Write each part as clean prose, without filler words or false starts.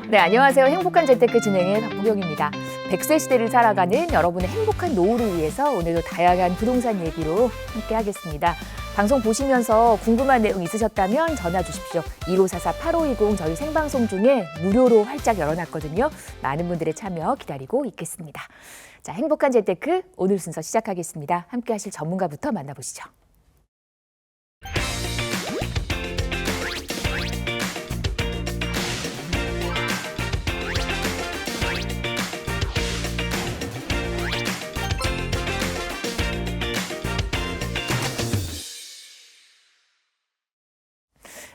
네, 안녕하세요. 행복한 재테크 진행의 박부경입니다. 100세 시대를 살아가는 여러분의 행복한 노후를 위해서 오늘도 다양한 부동산 얘기로 함께 하겠습니다. 방송 보시면서 궁금한 내용 있으셨다면 전화 주십시오. 1544-8520 저희 생방송 중에 무료로 활짝 열어놨거든요. 많은 분들의 참여 기다리고 있겠습니다. 자, 행복한 재테크 오늘 순서 시작하겠습니다. 함께 하실 전문가부터 만나보시죠.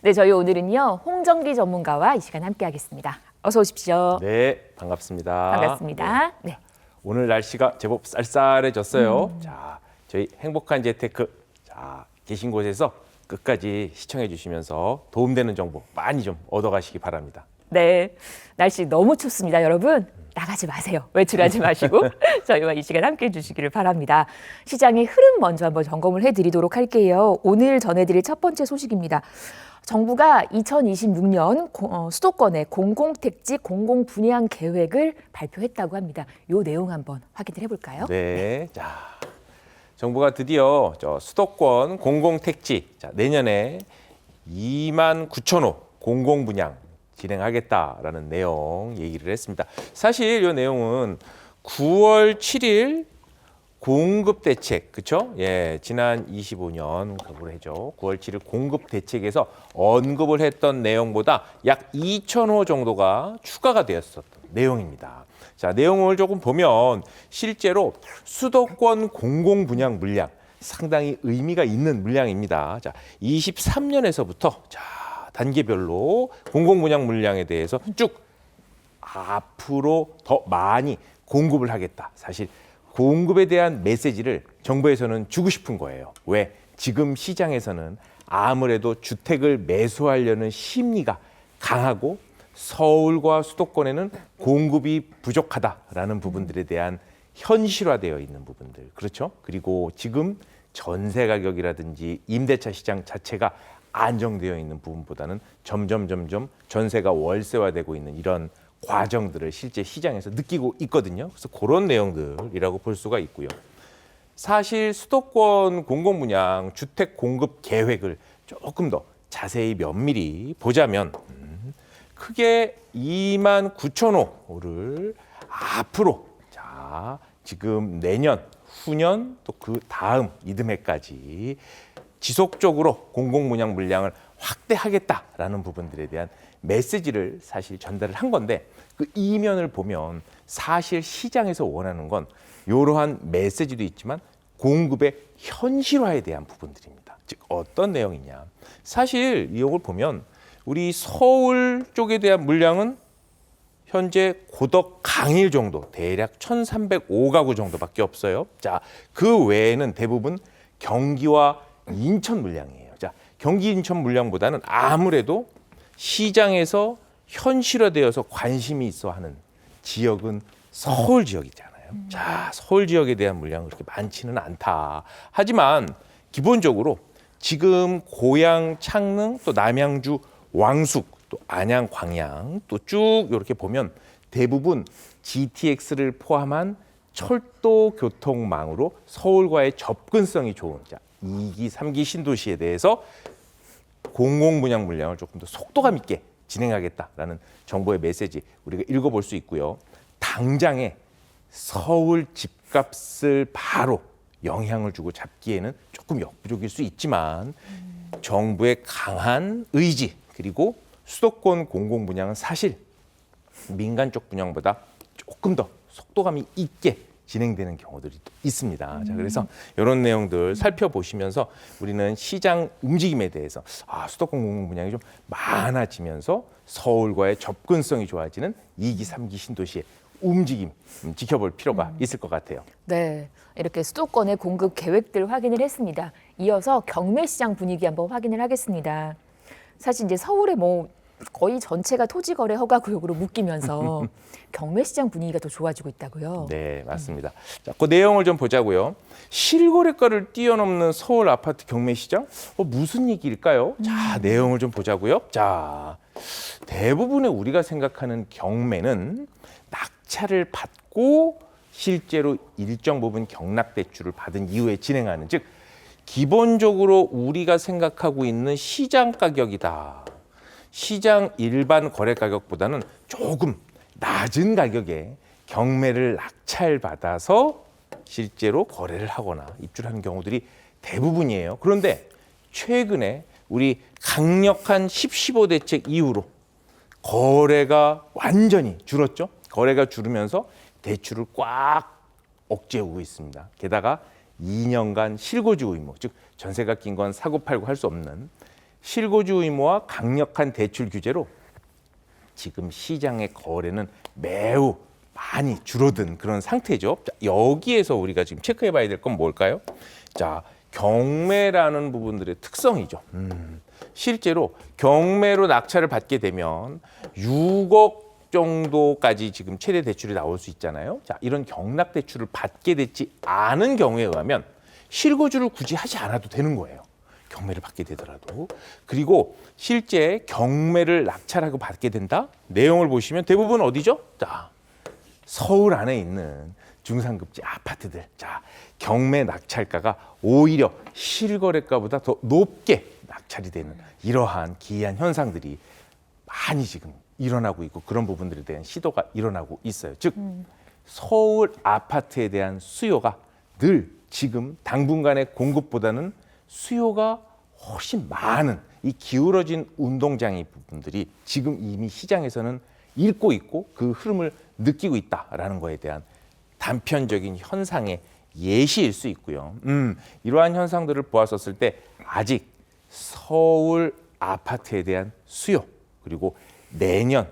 네, 저희 오늘은요 홍정기 전문가와 이 시간 함께하겠습니다. 어서 오십시오. 네, 반갑습니다. 반갑습니다. 네. 오늘 날씨가 제법 쌀쌀해졌어요. 자, 저희 행복한 재테크 계신 곳에서 끝까지 시청해 주시면서 도움되는 정보 많이 좀 얻어가시기 바랍니다. 네, 날씨 너무 춥습니다, 여러분. 나가지 마세요. 외출하지 마시고 저희와 이 시간 함께해 주시기를 바랍니다. 시장의 흐름 먼저 한번 점검을 해드리도록 할게요. 오늘 전해드릴 첫 번째 소식입니다. 정부가 2026년 수도권의 공공택지 공공분양 계획을 발표했다고 합니다. 이 내용 한번 확인을 해볼까요? 네, 자, 정부가 드디어 수도권 공공택지 내년에 29,000호 공공분양 진행하겠다라는 내용 얘기를 했습니다. 사실 이 내용은 9월 7일 공급 대책, 그렇죠? 예, 지난 25년 그걸 해죠. 9월 7일 공급 대책에서 언급을 했던 내용보다 약 2,000호 정도가 추가가 되었었던 내용입니다. 자, 내용을 조금 보면 실제로 수도권 공공분양 물량 상당히 의미가 있는 물량입니다. 자, 23년에서부터 단계별로 공공분양 물량에 대해서 쭉 앞으로 더 많이 공급을 하겠다. 사실 공급에 대한 메시지를 정부에서는 주고 싶은 거예요. 왜? 지금 시장에서는 아무래도 주택을 매수하려는 심리가 강하고 서울과 수도권에는 공급이 부족하다라는 부분들에 대한 현실화되어 있는 부분들. 그렇죠? 그리고 지금 전세 가격이라든지 임대차 시장 자체가 안정되어 있는 부분보다는 점점 전세가 월세화되고 있는 이런 과정들을 실제 시장에서 느끼고 있거든요. 그래서 그런 내용들이라고 볼 수가 있고요. 사실 수도권 공공분양 주택 공급 계획을 조금 더 자세히 면밀히 보자면 크게 29,000호를 앞으로 지금 내년, 후년 또 그 다음 이듬해까지 지속적으로 공공분양 물량을 확대하겠다라는 부분들에 대한 메시지를 사실 전달을 한 건데 그 이면을 보면 사실 시장에서 원하는 건 이러한 메시지도 있지만 공급의 현실화에 대한 부분들입니다. 즉 어떤 내용이냐. 사실 이걸 보면 우리 서울 쪽에 대한 물량은 현재 고덕 강일 정도 대략 1,305가구 정도밖에 없어요. 자, 그 외에는 대부분 경기와 인천 물량이에요. 자, 경기 인천 물량보다는 아무래도 시장에서 현실화되어서 관심이 있어 하는 지역은 서울 지역이잖아요. 자, 서울 지역에 대한 물량은 그렇게 많지는 않다. 하지만 기본적으로 지금 고양, 창릉, 또 남양주, 왕숙, 또 안양, 광양 또 쭉 이렇게 보면 대부분 GTX를 포함한 철도 교통망으로 서울과의 접근성이 좋은 2기, 3기 신도시에 대해서 공공분양 물량을 조금 더 속도감 있게 진행하겠다라는 정부의 메시지 우리가 읽어볼 수 있고요. 당장에 서울 집값을 바로 영향을 주고 잡기에는 조금 역부족일 수 있지만 정부의 강한 의지 그리고 수도권 공공분양은 사실 민간 쪽 분양보다 조금 더 속도감이 있게 진행되는 경우들이 있습니다. 자, 그래서 이런 내용들 살펴보시면서 우리는 시장 움직임에 대해서 수도권 공공분양이 좀 많아지면서 서울과의 접근성이 좋아지는 2기, 3기 신도시의 움직임 지켜볼 필요가 있을 것 같아요. 네, 이렇게 수도권의 공급 계획들 확인을 했습니다. 이어서 경매시장 분위기 한번 확인을 하겠습니다. 사실 이제 서울에 거의 전체가 토지거래 허가구역으로 묶이면서 경매시장 분위기가 더 좋아지고 있다고요. 네, 맞습니다. 자, 그 내용을 좀 보자고요. 실거래가를 뛰어넘는 서울 아파트 경매시장? 무슨 얘기일까요? 자, 내용을 좀 보자고요. 자, 대부분의 우리가 생각하는 경매는 낙찰을 받고 실제로 일정 부분 경락대출을 받은 이후에 진행하는, 즉 기본적으로 우리가 생각하고 있는 시장 가격이다. 시장 일반 거래 가격보다는 조금 낮은 가격에 경매를 낙찰받아서 실제로 거래를 하거나 입주하는 경우들이 대부분이에요. 그런데 최근에 우리 강력한 10.15 대책 이후로 거래가 완전히 줄었죠. 거래가 줄으면서 대출을 꽉 억제하고 있습니다. 게다가 2년간 실거주 의무, 즉 전세가 낀 건 사고팔고 할 수 없는 실거주 의무와 강력한 대출 규제로 지금 시장의 거래는 매우 많이 줄어든 그런 상태죠. 자, 여기에서 우리가 지금 체크해 봐야 될 건 뭘까요? 자, 경매라는 부분들의 특성이죠. 실제로 경매로 낙찰을 받게 되면 6억 정도까지 지금 최대 대출이 나올 수 있잖아요. 자, 이런 경락 대출을 받게 되지 않은 경우에 의하면 실거주를 굳이 하지 않아도 되는 거예요. 경매를 받게 되더라도. 그리고 실제 경매를 낙찰하고 받게 된다? 내용을 보시면 대부분 어디죠? 자, 서울 안에 있는 중상급지 아파트들. 자, 경매 낙찰가가 오히려 실거래가보다 더 높게 낙찰이 되는 이러한 기이한 현상들이 많이 지금 일어나고 있고, 그런 부분들에 대한 시도가 일어나고 있어요. 즉 서울 아파트에 대한 수요가 늘 지금 당분간의 공급보다는 수요가 훨씬 많은 이 기울어진 운동장의 부분들이 지금 이미 시장에서는 읽고 있고 그 흐름을 느끼고 있다라는 거에 대한 단편적인 현상의 예시일 수 있고요. 이러한 현상들을 보았었을 때 아직 서울 아파트에 대한 수요, 그리고 내년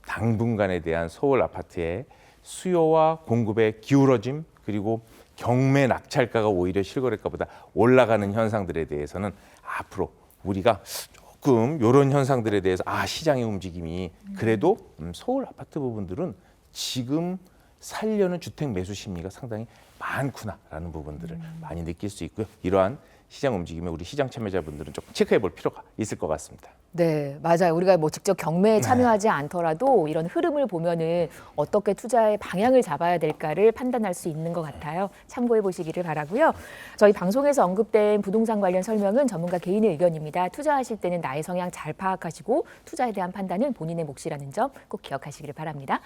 당분간에 대한 서울 아파트의 수요와 공급의 기울어짐, 그리고 경매 낙찰가가 오히려 실거래가보다 올라가는 현상들에 대해서는 앞으로 우리가 조금 이런 현상들에 대해서 시장의 움직임이 그래도 서울 아파트 부분들은 지금 살려는 주택 매수 심리가 상당히 많구나라는 부분들을 많이 느낄 수 있고요. 이러한 시장 움직임에 우리 시장 참여자분들은 조금 체크해 볼 필요가 있을 것 같습니다. 네, 맞아요. 우리가 뭐 직접 경매에 참여하지 않더라도 이런 흐름을 보면은 어떻게 투자의 방향을 잡아야 될까를 판단할 수 있는 것 같아요. 참고해 보시기를 바라고요. 저희 방송에서 언급된 부동산 관련 설명은 전문가 개인의 의견입니다. 투자하실 때는 나의 성향 잘 파악하시고 투자에 대한 판단은 본인의 몫이라는 점 꼭 기억하시기를 바랍니다.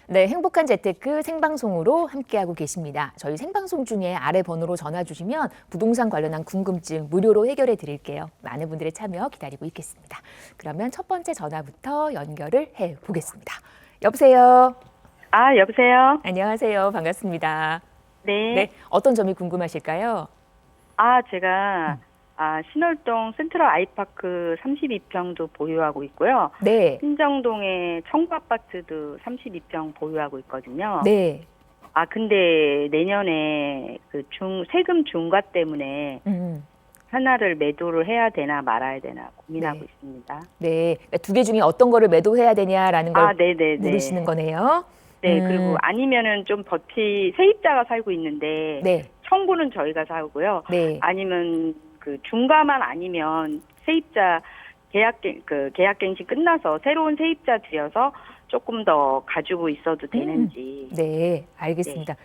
네, 행복한 재테크 생방송으로 함께하고 계십니다. 저희 생방송 중에 아래 번호로 전화 주시면 부동산 관련한 궁금증 무료로 해결해 드릴게요. 많은 분들의 참여 기다리고 있겠습니다. 그러면 첫 번째 전화부터 연결을 해 보겠습니다. 여보세요. 여보세요? 안녕하세요. 반갑습니다. 네. 네, 어떤 점이 궁금하실까요? 제가 신월동 센트럴 아이파크 32평도 보유하고 있고요. 네. 신정동에 청구아파트도 32평 보유하고 있거든요. 네. 근데 내년에 그 세금 중과 때문에 하나를 매도를 해야 되나 말아야 되나 고민하고 네. 있습니다. 네. 두 개 중에 어떤 거를 매도해야 되냐라는 걸 네네네. 물으시는 거네요. 네, 그리고 아니면은 좀 세입자가 살고 있는데 네. 청구는 저희가 사고요. 네. 아니면 그 중과만 아니면 세입자 계약갱신 끝나서 새로운 세입자 들여서 조금 더 가지고 있어도 되는지. 네, 알겠습니다.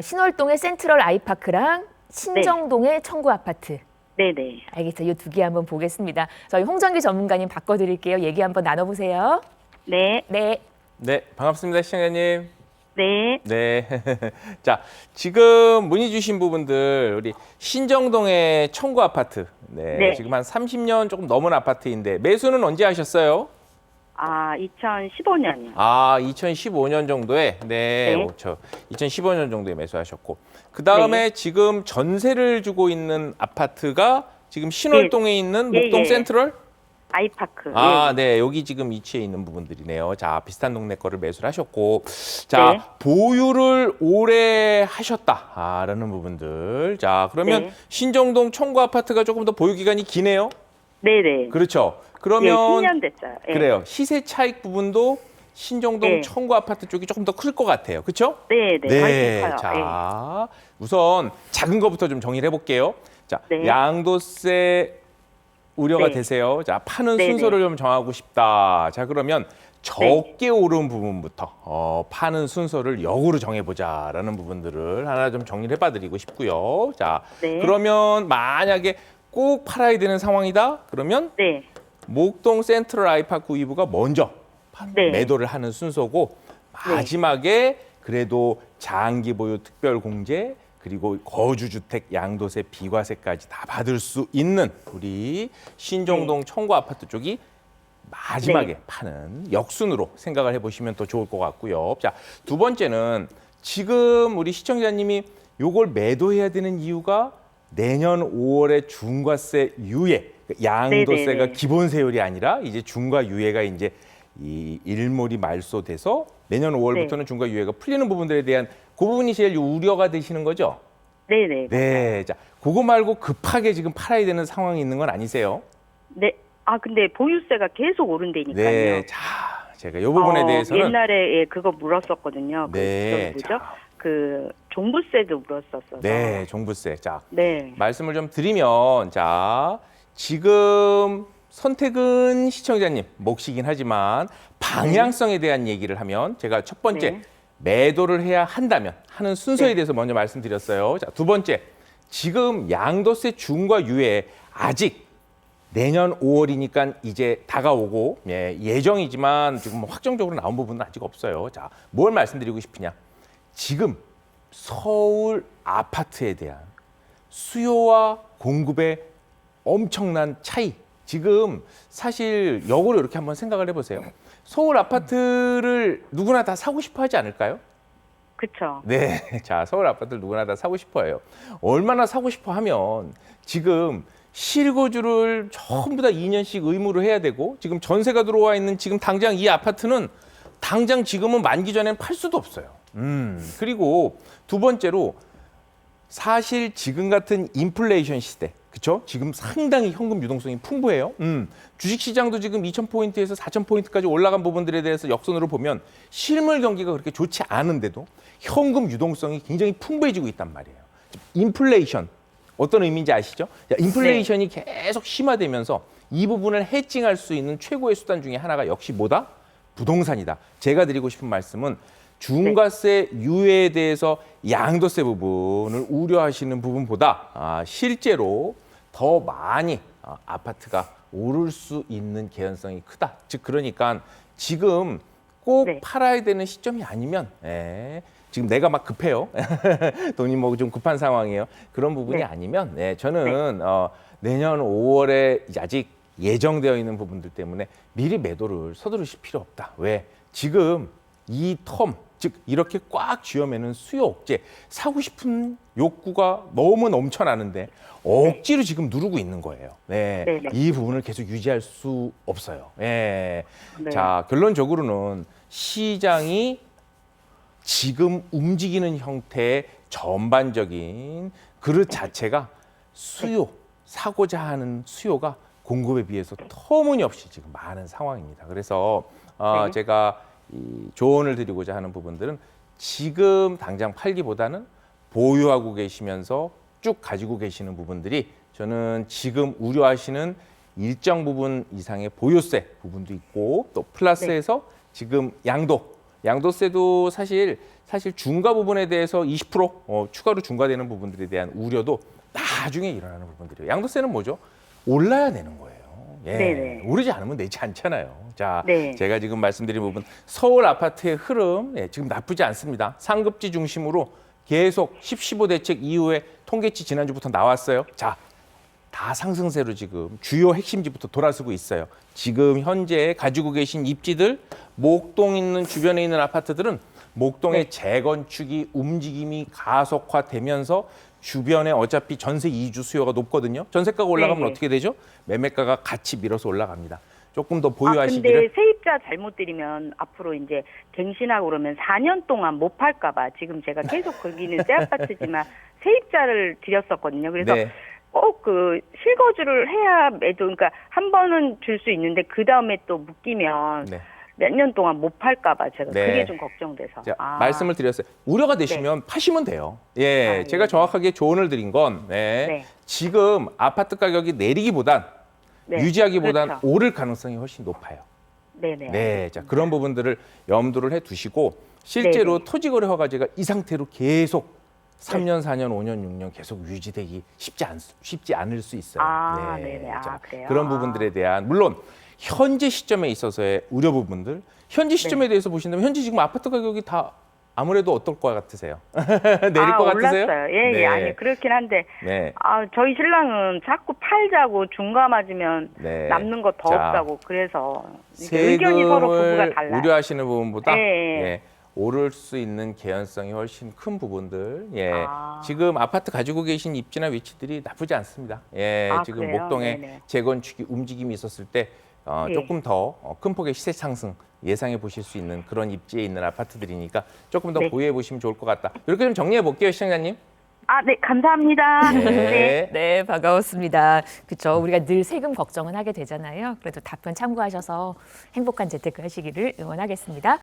신월동의 센트럴 아이파크랑 신정동의 청구 아파트. 네네. 알겠어요. 이 두 개 한번 보겠습니다. 저희 홍정기 전문가님 바꿔드릴게요. 얘기 한번 나눠보세요. 네. 네. 네, 반갑습니다, 시청자님. 네. 네. 자, 지금 문의 주신 부분들 우리 신정동의 청구 아파트. 네. 네. 지금 한 30년 조금 넘은 아파트인데 매수는 언제 하셨어요? 2015년이요. 2015년 정도에 네. 그렇죠. 2015년 정도에 매수하셨고 그다음에 지금 전세를 주고 있는 아파트가 지금 신월동에 있는 목동 센트럴? 아이파크. 네. 여기 지금 위치해 있는 부분들이네요. 자, 비슷한 동네 거를 매수를 하셨고. 자, 네. 보유를 오래 하셨다라는 부분들. 자, 그러면 네. 신정동 청구 아파트가 조금 더 보유 기간이 기네요. 네네. 그렇죠. 그러면 10년 됐어요. 예. 그래요. 시세 차익 부분도 신정동 청구 아파트 쪽이 조금 더 클 것 같아요. 그렇죠? 네네. 훨씬 커요. 자, 우선 작은 거부터 좀 정리를 해볼게요. 자, 네. 양도세 우려가 네. 되세요. 자, 파는 네네. 순서를 좀 정하고 싶다. 자, 그러면 적게 오른 부분부터 파는 순서를 역으로 정해보자라는 부분들을 하나 좀 정리를 해봐드리고 싶고요. 자, 네. 그러면 만약에 꼭 팔아야 되는 상황이다. 그러면 네. 목동 센트럴 아이파크 위브가 먼저 네. 매도를 하는 순서고 마지막에 그래도 장기 보유 특별 공제 그리고 거주주택 양도세 비과세까지 다 받을 수 있는 우리 신정동 청구 아파트 쪽이 마지막에 네. 파는 역순으로 생각을 해보시면 더 좋을 것 같고요. 자, 두 번째는 지금 우리 시청자님이 요걸 매도해야 되는 이유가 내년 5월에 중과세 유예, 양도세가 네네네. 기본 세율이 아니라 이제 중과 유예가 이제 이 일몰이 말소돼서 내년 5월부터는 중과 유예가 풀리는 부분들에 대한 그 부분이 제일 우려가 되시는 거죠? 네네. 네. 자, 그거 말고 급하게 지금 팔아야 되는 상황이 있는 건 아니세요? 네. 아 근데 보유세가 계속 오른다니까요. 네. 자, 제가 이 부분에 대해서는 옛날에 그거 물었었거든요. 네. 그 뭐죠? 자, 그 종부세도 물었었어서. 네, 종부세. 자, 네. 말씀을 좀 드리면 자, 지금 선택은 시청자님 몫이긴 하지만 방향성에 대한 얘기를 하면 제가 첫 번째 네. 매도를 해야 한다면 하는 순서에 네. 대해서 먼저 말씀드렸어요. 자, 두 번째 지금 양도세 중과 유예 아직 내년 5월이니까 이제 다가오고 예정이지만 지금 확정적으로 나온 부분은 아직 없어요. 자, 뭘 말씀드리고 싶으냐? 지금 서울 아파트에 대한 수요와 공급의 엄청난 차이. 지금 사실 역으로 이렇게 한번 생각을 해보세요. 서울 아파트를 누구나 다 사고 싶어 하지 않을까요? 그쵸. 네. 자, 서울 아파트를 누구나 다 사고 싶어 해요. 얼마나 사고 싶어 하면 지금 실거주를 전부 다 2년씩 의무로 해야 되고 지금 전세가 들어와 있는 지금 당장 이 아파트는 당장 지금은 만기 전에는 팔 수도 없어요. 그리고 두 번째로 사실 지금 같은 인플레이션 시대, 그렇죠? 지금 상당히 현금 유동성이 풍부해요. 주식시장도 지금 2,000포인트에서 4,000포인트까지 올라간 부분들에 대해서 역선으로 보면 실물 경기가 그렇게 좋지 않은데도 현금 유동성이 굉장히 풍부해지고 있단 말이에요. 인플레이션, 어떤 의미인지 아시죠? 자, 인플레이션이 계속 심화되면서 이 부분을 해칭할 수 있는 최고의 수단 중에 하나가 역시 뭐다? 부동산이다. 제가 드리고 싶은 말씀은 중과세 유예에 대해서 양도세 부분을 우려하시는 부분보다 실제로 더 많이 아파트가 오를 수 있는 개연성이 크다. 즉 그러니까 지금 꼭 네. 팔아야 되는 시점이 아니면 지금 내가 막 급해요. 돈이 뭐 좀 급한 상황이에요. 그런 부분이 네. 아니면 저는 내년 5월에 아직 예정되어 있는 부분들 때문에 미리 매도를 서두르실 필요 없다. 왜? 지금 이 텀, 즉 이렇게 꽉 쥐어매는 수요 억제, 사고 싶은 욕구가 너무 넘쳐나는데 억지로 지금 누르고 있는 거예요. 네, 네, 네. 이 부분을 계속 유지할 수 없어요. 네. 네. 자, 결론적으로는 시장이 지금 움직이는 형태의 전반적인 그릇 자체가 수요, 사고자 하는 수요가 공급에 비해서 터무니없이 지금 많은 상황입니다. 그래서 네. 제가 이 조언을 드리고자 하는 부분들은 지금 당장 팔기보다는 보유하고 계시면서 쭉 가지고 계시는 부분들이 저는 지금 우려하시는 일정 부분 이상의 보유세 부분도 있고 또 플러스해서 지금 양도세도 사실 중과 부분에 대해서 20% 추가로 중과되는 부분들에 대한 우려도 나중에 일어나는 부분들이에요. 양도세는 뭐죠? 올라야 되는 거예요. 네네. 오르지 않으면 내지 않잖아요. 자, 네. 제가 지금 말씀드린 부분 서울 아파트의 흐름 지금 나쁘지 않습니다. 상급지 중심으로 계속 15 대책 이후에 통계치 지난주부터 나왔어요. 자, 다 상승세로 지금 주요 핵심지부터 돌아서고 있어요. 지금 현재 가지고 계신 입지들, 목동 있는 주변에 있는 아파트들은 목동의 재건축이 움직임이 가속화되면서 주변에 어차피 전세 이주 수요가 높거든요. 전세가가 올라가면 네네. 어떻게 되죠? 매매가가 같이 밀어서 올라갑니다. 조금 더 근데 보유하시기를. 세입자 잘못 들이면 앞으로 이제 갱신하고 그러면 4년 동안 못 팔까봐 지금 제가 계속 거기는 새 아파트지만 세입자를 드렸었거든요. 그래서 네. 꼭 그 실거주를 해야 매도, 그러니까 한 번은 줄 수 있는데 그 다음에 또 묶이면 네. 몇 년 동안 못 팔까봐 제가 네. 그게 좀 걱정돼서. 자, 말씀을 드렸어요. 우려가 되시면 파시면 돼요. 예, 아, 제가 네. 정확하게 조언을 드린 건 네. 지금 아파트 가격이 내리기보단 네. 유지하기보다는 그렇죠. 오를 가능성이 훨씬 높아요. 네네. 네, 자 그런 부분들을 염두를 해두시고 실제로 네네. 토지거래 허가제가 이 상태로 계속 3년, 4년, 5년, 6년 계속 유지되기 쉽지 않을 수 있어요. 아, 네네. 아, 자, 그래요? 그런 아. 부분들에 대한 물론 현재 시점에 있어서의 우려 부분들, 현재 시점에 대해서 보신다면 현재 지금 아파트 가격이 다 아무래도 어떨 것 같으세요? 내릴 것 같으세요? 올랐어요. 예, 네. 예. 아니, 그렇긴 한데, 네. 저희 신랑은 자꾸 팔자고 중과 맞으면 네. 남는 거 더 자, 없다고. 그래서 이게 의견이 서로 부부가 세금을 달라요. 우려하시는 부분보다 예, 예. 예, 오를 수 있는 개연성이 훨씬 큰 부분들. 예. 아. 지금 아파트 가지고 계신 입지나 위치들이 나쁘지 않습니다. 예. 아, 지금 그래요? 목동에 네네. 재건축이 움직임이 있었을 때 예. 조금 더 큰 폭의 시세 상승 예상해 보실 수 있는 그런 입지에 있는 아파트들이니까 조금 더 네. 보유해 보시면 좋을 것 같다. 이렇게 좀 정리해 볼게요, 시청자님. 네, 감사합니다. 네. 네, 반가웠습니다. 그렇죠. 우리가 늘 세금 걱정은 하게 되잖아요. 그래도 답변 참고하셔서 행복한 재테크 하시기를 응원하겠습니다.